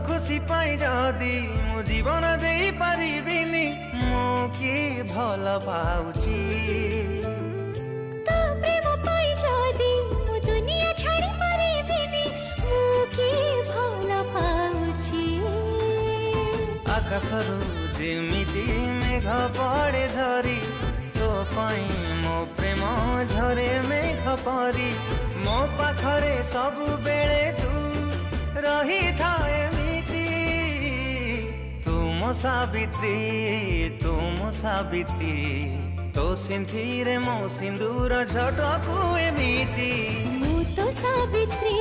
खुशी पाई जदी मु जीवन दे पारिबिनी मो की भल पाउची तो प्रेम पाई जदी मु दुनिया छाड़ी पारिबिनी मो की भल पाउची आकाशरू जेमिति मेघ पड़े झरी तो पाई मो प्रेम झरे मेघ परी मो पाखरे सब बेले तू रही था एमिति तुम सावित्री तो सिंथिरे मो सिंदूर झटकू एमिति मु तो सावित्री